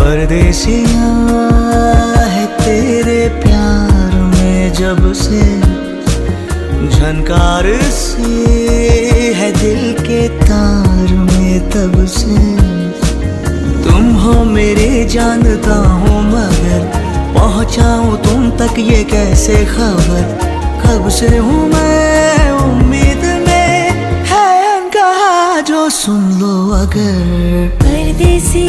परदेसिया है तेरे प्यार में जब से, झनकार सी है दिल के तार में तब से। तुम हो मेरे जानता हूँ मगर पहुँचाऊँ तुम तक ये कैसे खबर। कब से हूँ मैं उम्मीद में, है अनकहा जो सुन लो अगर। परदेसी